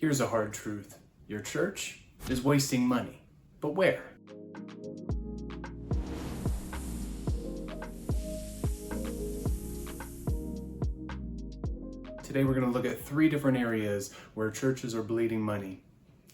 Here's a hard truth. Your church is wasting money. But where? Today we're going to look at 3 different areas where churches are bleeding money.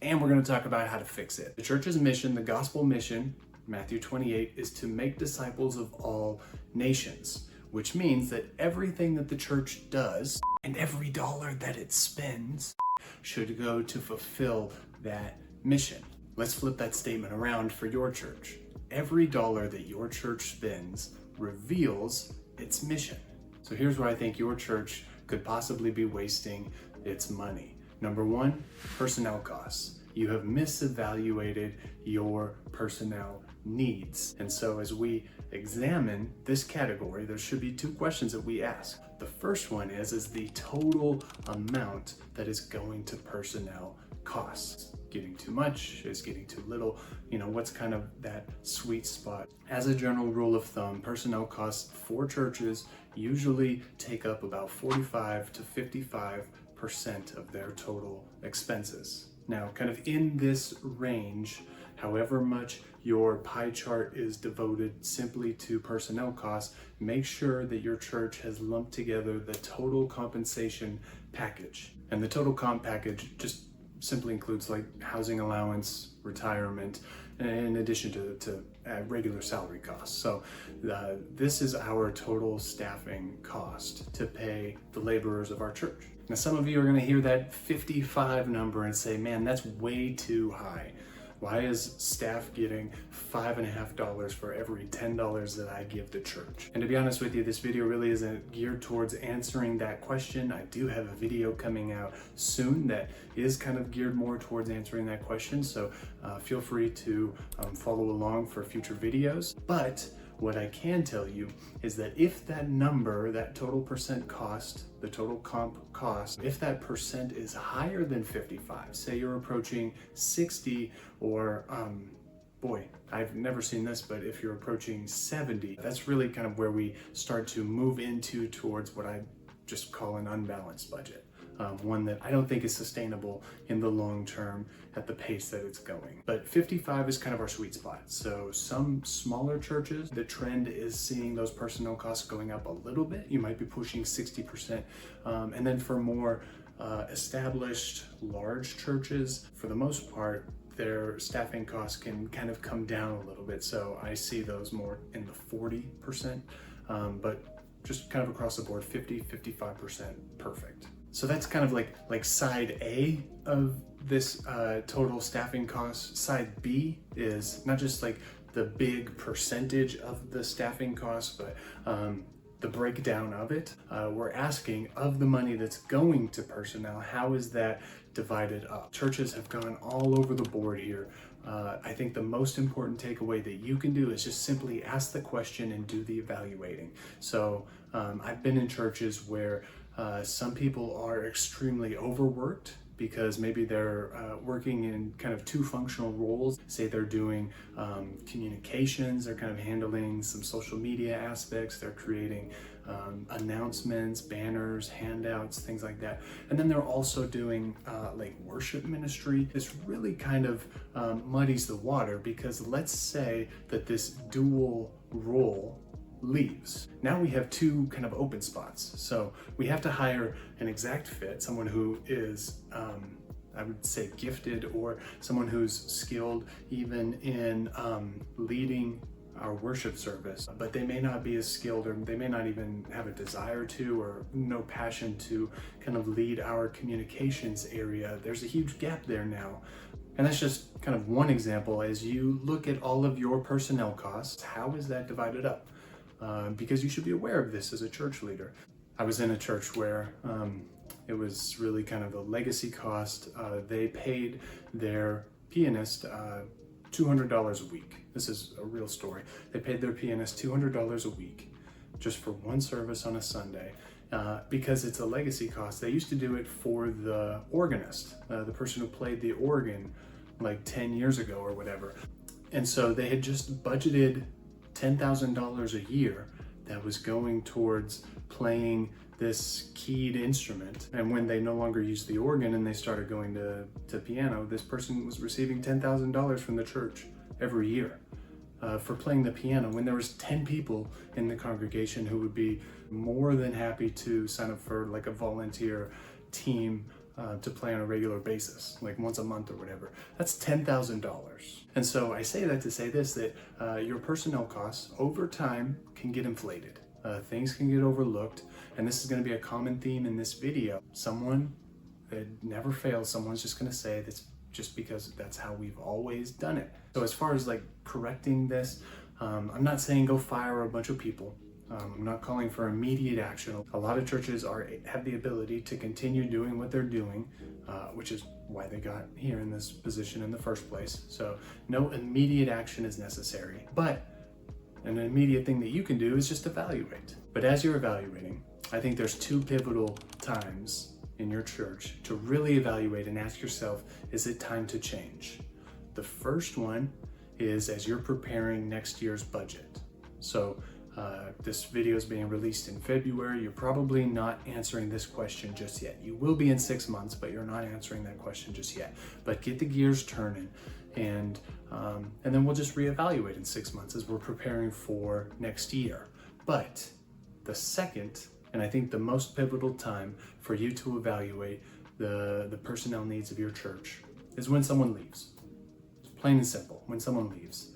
And we're going to talk about how to fix it. The church's mission, the gospel mission, Matthew 28, is to make disciples of all nations, which means that everything that the church does and every dollar that it spends should go to fulfill that mission. Let's flip that statement around for your church. Every dollar that your church spends reveals its mission. So here's where I think your church could possibly be wasting its money. Number 1, personnel costs. You have misevaluated your personnel needs. And so as we examine this category, there should be 2 questions that we ask. The first one is the total amount that is going to personnel costs. Getting too much? Is getting too little? What's kind of that sweet spot? As a general rule of thumb, personnel costs for churches usually take up about 45 to 55% of their total expenses. Now, kind of in this range, however much your pie chart is devoted simply to personnel costs, make sure that your church has lumped together the total compensation package. And the total comp package just simply includes like housing allowance, retirement, in addition to regular salary costs. So this is our total staffing cost to pay the laborers of our church. Now, some of you are going to hear that 55 number and say, man, that's way too high. Why is staff getting $5.50 for every $10 that I give the church? And to be honest with you, this video really isn't geared towards answering that question. I do have a video coming out soon that is kind of geared more towards answering that question. So feel free to follow along for future videos. But what I can tell you is that if that number, that total percent cost, the total comp cost, if that percent is higher than 55, say you're approaching 60 or, boy, I've never seen this, but if you're approaching 70, that's really kind of where we start to move into towards what I just call an unbalanced budget. One that I don't think is sustainable in the long term at the pace that it's going. But 55 is kind of our sweet spot. So some smaller churches, the trend is seeing those personnel costs going up a little bit. You might be pushing 60%. And then for more established large churches, for the most part, their staffing costs can kind of come down a little bit. So I see those more in the 40%, but just kind of across the board, 50, 55%, perfect. So that's kind of like side A of this total staffing cost. Side B is not just like the big percentage of the staffing cost, but the breakdown of it. We're asking, of the money that's going to personnel, how is that divided up? Churches have gone all over the board here. I think the most important takeaway that you can do is just simply ask the question and do the evaluating. So I've been in churches where some people are extremely overworked because maybe they're working in kind of 2 functional roles. Say they're doing communications, they're kind of handling some social media aspects, they're creating announcements, banners, handouts, things like that. And then they're also doing like worship ministry. This really kind of muddies the water because let's say that this dual role leaves. Now we have 2 kind of open spots. So we have to hire an exact fit, someone who is, I would say, gifted, or someone who's skilled even in leading our worship service, but they may not be as skilled, or they may not even have a desire to, or no passion to kind of lead our communications area. There's a huge gap there now. And that's just kind of one example. As you look at all of your personnel costs, how is that divided up? Because you should be aware of this as a church leader. I was in a church where it was really kind of a legacy cost. They paid their pianist $200 a week. This is a real story. They paid their pianist $200 a week just for one service on a Sunday. Because it's a legacy cost. They used to do it for the organist, the person who played the organ like 10 years ago or whatever. And so they had just budgeted $10,000 a year that was going towards playing this keyed instrument. And when they no longer used the organ and they started going to piano, this person was receiving $10,000 from the church every year for playing the piano, when there was 10 people in the congregation who would be more than happy to sign up for like a volunteer team to play on a regular basis, like once a month or whatever. That's $10,000. And so I say that to say this, that your personnel costs over time can get inflated. Things can get overlooked, and this is going to be a common theme in this video. Someone that never fails, someone's just going to say that's just because that's how we've always done it. So as far as like correcting this, I'm not saying go fire a bunch of people. I'm not calling for immediate action. A lot of churches have the ability to continue doing what they're doing, which is why they got here in this position in the first place. So no immediate action is necessary, but an immediate thing that you can do is just evaluate. But as you're evaluating, I think there's two pivotal times in your church to really evaluate and ask yourself, is it time to change? The first one is as you're preparing next year's budget. So this video is being released in February. You're probably not answering this question just yet. You will be in 6 months, but you're not answering that question just yet. But get the gears turning, and then we'll just reevaluate in 6 months as we're preparing for next year. But the second, and I think the most pivotal time for you to evaluate the personnel needs of your church is when someone leaves. Plain and simple, when someone leaves.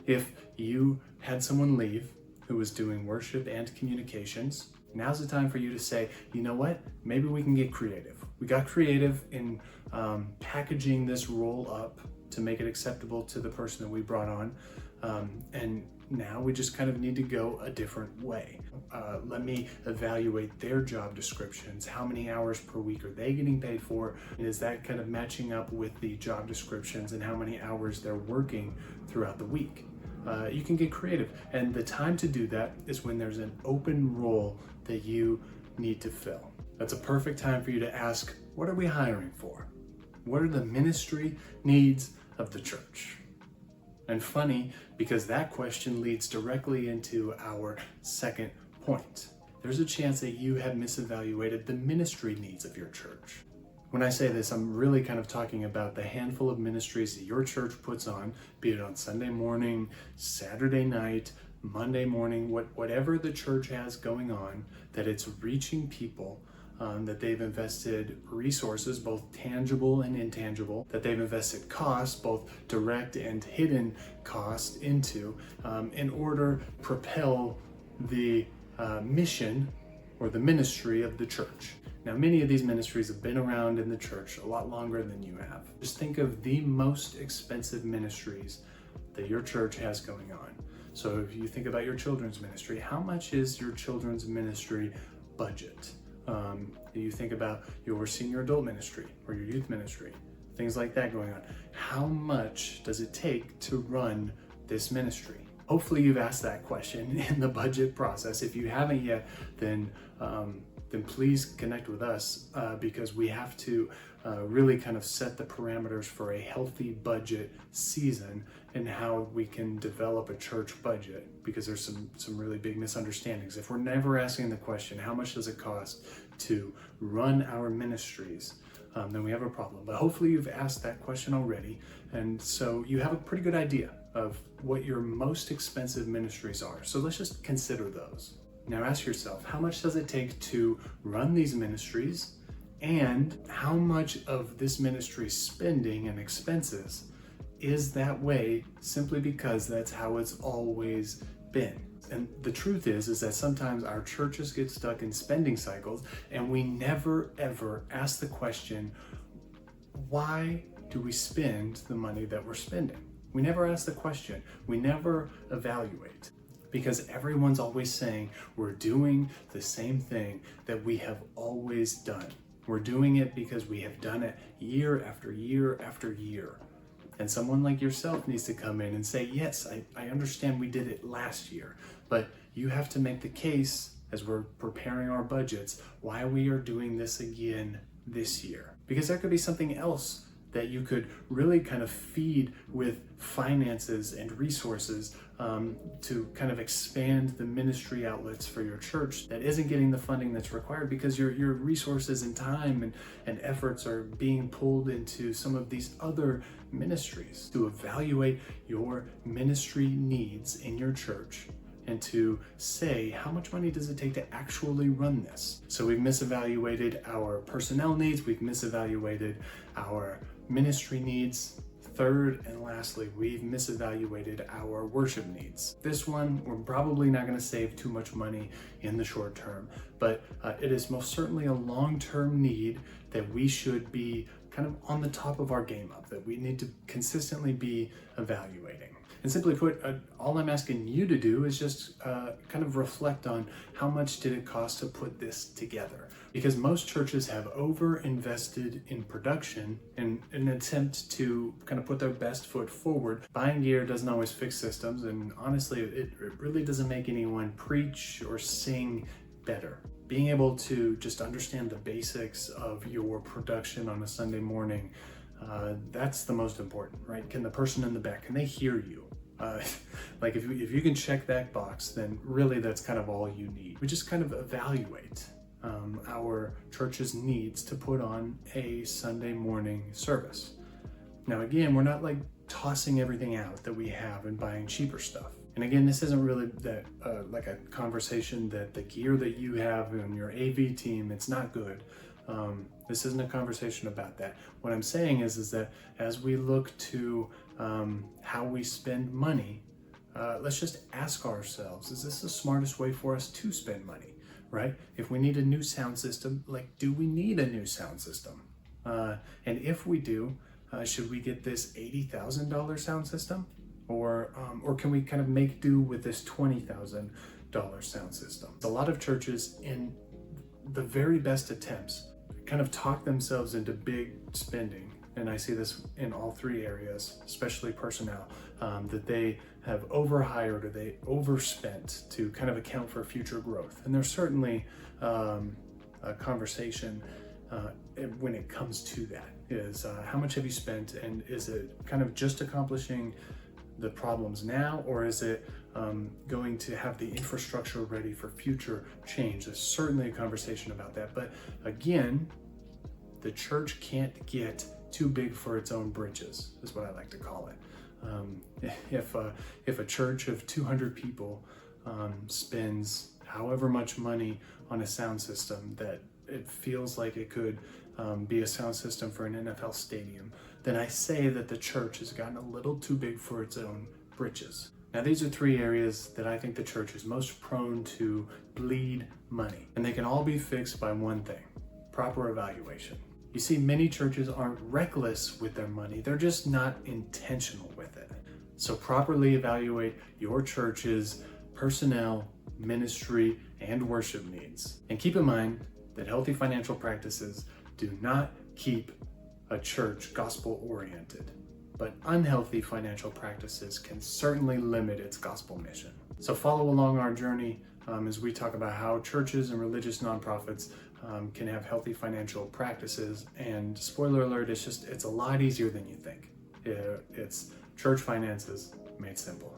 If you had someone leave who was doing worship and communications, now's the time for you to say, you know what, maybe we can get creative. We got creative in packaging this role up to make it acceptable to the person that we brought on, and now we just kind of need to go a different way. Let me evaluate their job descriptions. How many hours per week are they getting paid for? And is that kind of matching up with the job descriptions and how many hours they're working throughout the week? You can get creative, and the time to do that is when there's an open role that you need to fill. That's a perfect time for you to ask, what are we hiring for? What are the ministry needs of the church? And funny, because that question leads directly into our second point. There's a chance that you have misevaluated the ministry needs of your church. When I say this, I'm really kind of talking about the handful of ministries that your church puts on, be it on Sunday morning, Saturday night, Monday morning, whatever the church has going on, that it's reaching people, that they've invested resources, both tangible and intangible, that they've invested costs, both direct and hidden cost into, in order to propel the mission or the ministry of the church. Now, many of these ministries have been around in the church a lot longer than you have. Just think of the most expensive ministries that your church has going on. So if you think about your children's ministry, how much is your children's ministry budget? You think about your senior adult ministry or your youth ministry, things like that going on. How much does it take to run this ministry? Hopefully you've asked that question in the budget process. If you haven't yet, then please connect with us because we have to really kind of set the parameters for a healthy budget season and how we can develop a church budget, because there's some really big misunderstandings. If we're never asking the question, how much does it cost to run our ministries, then we have a problem. But hopefully you've asked that question already, and so you have a pretty good idea of what your most expensive ministries are. So let's just consider those. Now ask yourself, how much does it take to run these ministries, and how much of this ministry's spending and expenses is that way simply because that's how it's always been? And the truth is that sometimes our churches get stuck in spending cycles and we never ever ask the question, why do we spend the money that we're spending? We never ask the question. We never evaluate. Because everyone's always saying we're doing the same thing that we have always done. We're doing it because we have done it year after year after year. And someone like yourself needs to come in and say, yes, I understand we did it last year, but you have to make the case as we're preparing our budgets why we are doing this again this year. Because there could be something else that you could really kind of feed with finances and resources to kind of expand the ministry outlets for your church that isn't getting the funding that's required because your resources and time and efforts are being pulled into some of these other ministries. To evaluate your ministry needs in your church and to say, how much money does it take to actually run this? So we've misevaluated our personnel needs, we've misevaluated our ministry needs. Third and lastly, we've misevaluated our worship needs. This one, we're probably not going to save too much money in the short term, but it is most certainly a long-term need that we should be kind of on the top of our game of, that we need to consistently be evaluating. And simply put, all I'm asking you to do is just kind of reflect on how much did it cost to put this together. Because most churches have over-invested in production in an attempt to kind of put their best foot forward. Buying gear doesn't always fix systems, and honestly, it really doesn't make anyone preach or sing better. Being able to just understand the basics of your production on a Sunday morning, that's the most important, right? Can the person in the back, can they hear you? Like if you can check that box, then really that's kind of all you need. We just kind of evaluate our church's needs to put on a Sunday morning service. Now again, we're not like tossing everything out that we have and buying cheaper stuff. And again, this isn't really that like a conversation that the gear that you have on your AV team, it's not good. This isn't a conversation about that. What I'm saying is that as we look to how we spend money, let's just ask ourselves, is this the smartest way for us to spend money, right? If we need a new sound system, like, do we need a new sound system? And if we do, should we get this $80,000 sound system? Or can we kind of make do with this $20,000 sound system? A lot of churches, in the very best attempts, kind of talk themselves into big spending. And I see this in all three areas, especially personnel, that they have overhired or they overspent to kind of account for future growth. And there's certainly a conversation when it comes to that, is how much have you spent, and is it kind of just accomplishing the problems now, or is it going to have the infrastructure ready for future change? There's certainly a conversation about that. But again, the church can't get too big for its own britches, is what I like to call it. If a church of 200 people spends however much money on a sound system that it feels like it could be a sound system for an NFL stadium, then I say that the church has gotten a little too big for its own britches. Now, these are three areas that I think the church is most prone to bleed money, and they can all be fixed by one thing: proper evaluation. You see, many churches aren't reckless with their money, they're just not intentional with it. So properly evaluate your church's personnel, ministry, and worship needs. And keep in mind that healthy financial practices do not keep a church gospel-oriented, but unhealthy financial practices can certainly limit its gospel mission. So follow along our journey as we talk about how churches and religious nonprofits can have healthy financial practices. And spoiler alert, it's a lot easier than you think. It's church finances made simple.